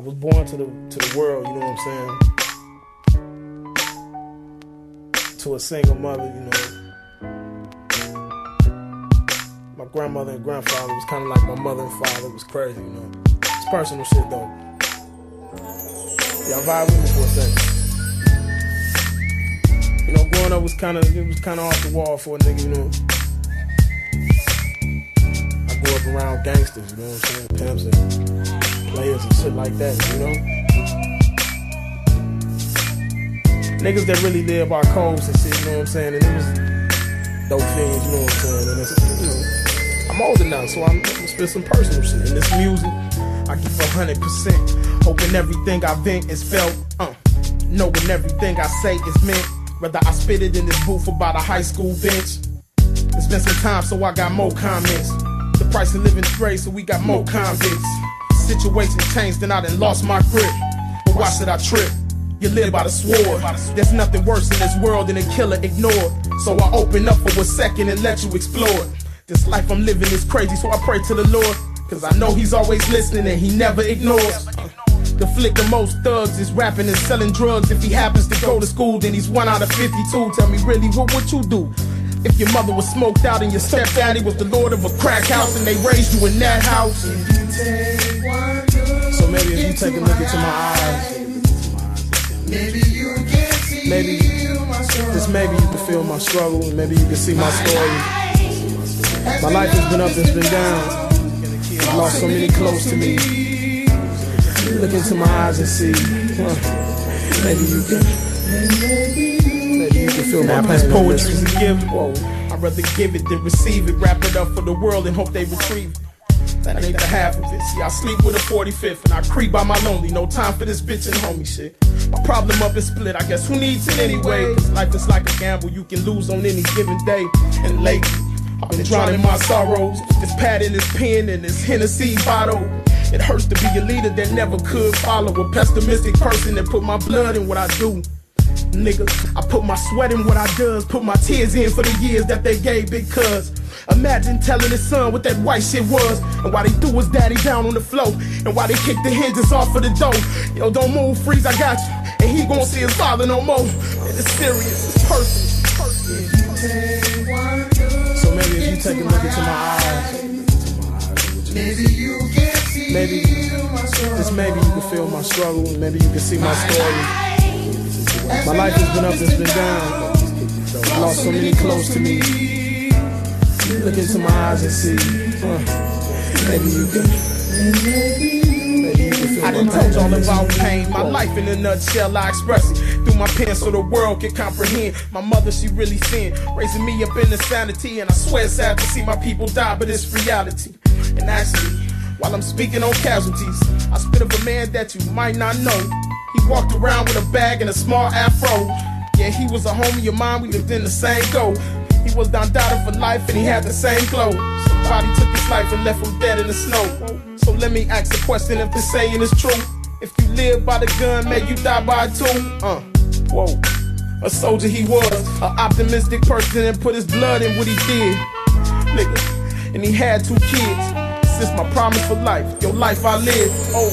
was born to the world, you know what I'm saying? To a single mother, you know. My grandmother and grandfather was kind of like my mother and father. It was crazy, you know. It's personal shit, though. Y'all vibe with me for a second. You know, growing up was kind of off the wall for a nigga, you know. I grew up around gangsters, you know what I'm saying? Pimps and players and shit like that, you know. Niggas that really live by codes and shit, you know what I'm saying? And it was dope fiends, you know what I'm saying? And it's, you know, I'm older now, so I'm gonna spit some personal shit. In this music, I give 100%. Hoping everything I vent is felt. Knowing everything I say is meant. Whether I spit it in this booth or by the high school bench. It's been some time, so I got more comments. The price of living's raised, so we got more convicts. Situation changed and I done lost my grip. But why should I trip? You live by the sword. There's nothing worse in this world than a killer ignored. So I open up for a second and let you explore. This life I'm living is crazy, so I pray to the Lord. Cause I know he's always listening and he never ignores. The flick of most thugs is rapping and selling drugs. If he happens to go to school, then he's 1 out of 52. Tell me really, what would you do? If your mother was smoked out and your stepdaddy was the lord of a crack house and they raised you in that house. So maybe if you take a look into my eyes, maybe you can see just maybe you can feel my struggle, and maybe you can see my story. My life has been up, it's been down. I've lost so many close to me. Look into my eyes and see. Maybe you can feel my pain. Poetry's a gift. Whoa. I'd rather give it than receive it. Wrap it up for the world and hope they retrieve it. That ain't the half of it. See, I sleep with a 45th and I creep by my lonely. No time for this bitch and homie shit. My problem up is split. I guess who needs it anyway? Life is like a gamble you can lose on any given day. And lately, I've been drowning my sorrows. This pad in this pen and this Hennessy bottle. It hurts to be a leader that never could follow. A pessimistic person that put my blood in what I do. Nigga, I put my sweat in what I does. Put my tears in for the years that they gave because imagine telling his son what that white shit was. And why they threw his daddy down on the floor. And why they kicked the hinges off of the door. Yo, don't move, freeze, I got you. And he gon' see his father no more. And it's serious, it's personal. So maybe if you take a look into my eyes, maybe you can see just maybe you can feel my struggle, and maybe you can see my story. My life has been up, it's been down. I lost so many close to me. Look into my eyes and see. Maybe you can feel I done told y'all about pain. My life in a nutshell, I express it through my pen so the world can comprehend. My mother, she really thin, raising me up in insanity. And I swear it's sad to see my people die, but it's reality. And actually, while I'm speaking on casualties, I spit of a man that you might not know. He walked around with a bag and a small afro. Yeah, he was a homie of mine, we lived in the same go. He was Don Dada for life and he had the same glow. Somebody took his life and left him dead in the snow. So let me ask the question if this saying is true. If you live by the gun, may you die by it too. Whoa. A soldier he was, an optimistic person and put his blood in what he did. Nigga, and he had 2 kids. This is my promise for life, your life I live. Oh.